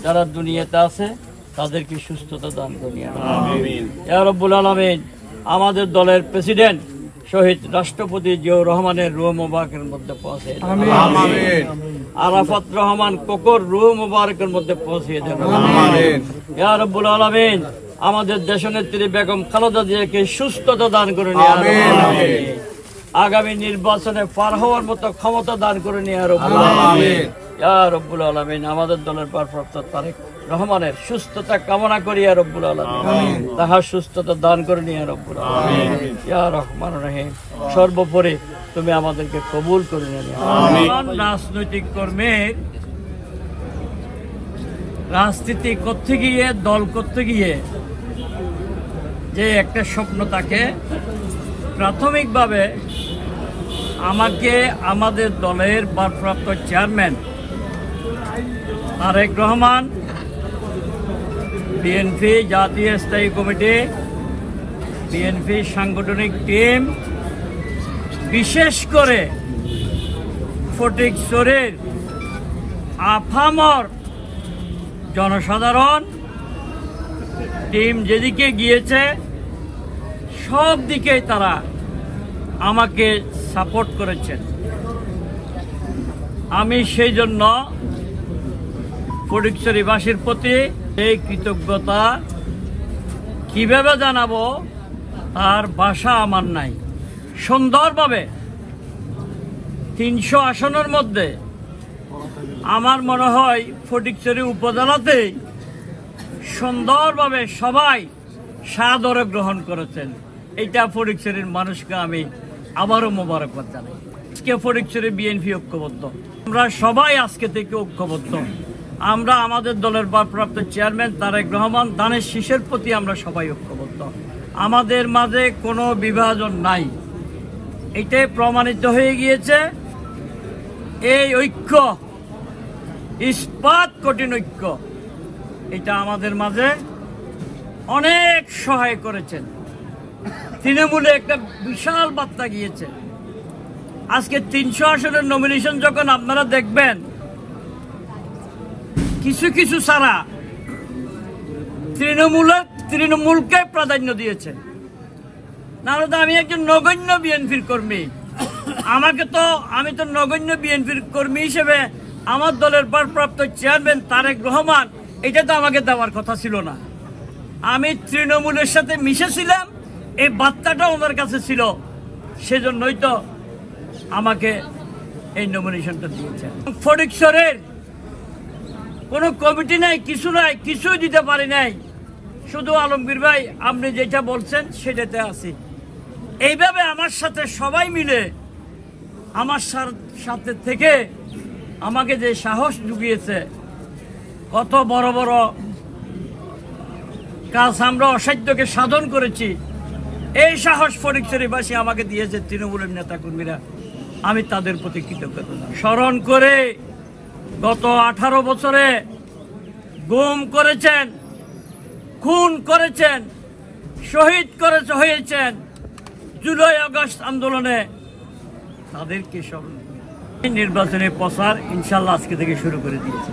যারা দুনিয়াতে আছে তাদেরকে সুস্থতা দান করুন আমিন। ইয়া রাব্বুল আলামিন, আমাদের দলের প্রেসিডেন্ট শহীদ রাষ্ট্রপতি জিয়াউর রহমানের রূহ মুবারকের মধ্যে পৌঁছে আমিন। আরাফাত রহমান কোকর রূহ মুবারকের মধ্যে পৌঁছে দেন আমিন। ইয়া রাব্বুল আলামিন, আমাদের দেশনেত্রী বেগম খালেদা জিয়াকে সুস্থতা দান করুন আমিন। আগামী নির্বাচনে পার হওয়ার মতো ক্ষমতা দান করুন ইয়া রাব্বুল আলামিন। ইয়া রাব্বুল আলামিন, আমাদের দলের ভারপ্রাপ্ত তারেক রহমানের সুস্থতা কামনা করি ইয়া রাব্বুল আলামিন, তাহার সুস্থতা দান করুন ইয়া রাব্বুল আলামিন। ইয়া রহমানুর রহিম, সর্বোপরি তুমি আমাদেরকে কবুল করে নিন আমিন। রাজনৈতিক কর্মীর রাজনীতি করতে গিয়ে, দল করতে গিয়ে যে একটা স্বপ্ন থাকে, প্রাথমিকভাবে আমাকে আমাদের দলের ভারপ্রাপ্ত চেয়ারম্যান তারেক রহমান, বিএনপি জাতীয় স্থায়ী কমিটি, বিএনপি সাংগঠনিক টিম, বিশেষ করে ফটিকছড়ির আফামর জনসাধারণ টিম যেদিকে গিয়েছে সব দিকেই তারা আমাকে সাপোর্ট করেছেন। আমি সেই জন্য ফটিকছড়িবাসীর প্রতি এই কৃতজ্ঞতা কিভাবে জানাবো তার ভাষা আমার নাই। সুন্দরভাবে 300 আসনের মধ্যে আমার মনে হয় ফটিকছড়ি উপজেলাতেই সুন্দরভাবে সবাই সাদরে গ্রহণ করেছেন। এটা ফটিকছড়ির মানুষকে আমি আবারও মোবারকবাদ জানাই। আজকে ফটিকছড়ি বিএনপি ঐক্যবদ্ধ, আমরা সবাই আজকে থেকে ঐক্যবদ্ধ। আমরা আমাদের দলের ভারপ্রাপ্ত চেয়ারম্যান তারেক রহমান দানের শীষের প্রতি আমরা সবাই ঐক্যবদ্ধ। আমাদের মাঝে কোনো বিভাজন নাই, এটাই প্রমাণিত হয়ে গিয়েছে। এই ঐক্য ইস্পাত কঠিন ঐক্য, এটা আমাদের মাঝে অনেক সহায় করেছেন। তৃণমূলে একটা বিশাল বার্তা গিয়েছে। আজকে 300 আসনের নমিনেশন যখন আপনারা দেখবেন, কিছু কিছু ছাড়া তৃণমূলকে প্রাধান্য দিয়েছে। নাহলে তো আমি একজন নগণ্য বিএনপির কর্মী, আমি তো নগণ্য বিএনপির কর্মী হিসেবে আমার দলের ভারপ্রাপ্ত চেয়ারম্যান তারেক রহমান, এটা তো আমাকে দেওয়ার কথা ছিল না। আমি তৃণমূলের সাথে মিশেছিলাম, এই বার্তাটা ওনার কাছে ছিল, সেজন্যই তো আমাকে এই নমিনেশনটা দিয়েছে। ফটিকছড়ির কোনো কমিটি নাই, কিছু নাই, কিছুই দিতে পারি নাই। শুধু আলমগীর ভাই আপনি যেটা বলছেন সেটাতে আছি। এইভাবে আমার সাথে সবাই মিলে আমার সাথে থেকে আমাকে যে সাহস জুগিয়েছে, কত বড় বড় কাজ আমরা অসাধ্যকে সাধন করেছি, এই সাহস ফটিকছড়িবাসী আমাকে দিয়েছে তৃণমূলের নেতাকর্মীরা। আমি তাদের প্রতি কৃতজ্ঞতা স্মরণ করে গত 18 বছরে গুম করেছেন, খুন করেছেন, শহীদ হয়েছেন জুলাই আগস্ট আন্দোলনে, তাদেরকে স্মরণ নির্বাচনের প্রচার ইনশাল্লাহ আজকে থেকে শুরু করে দিয়েছে।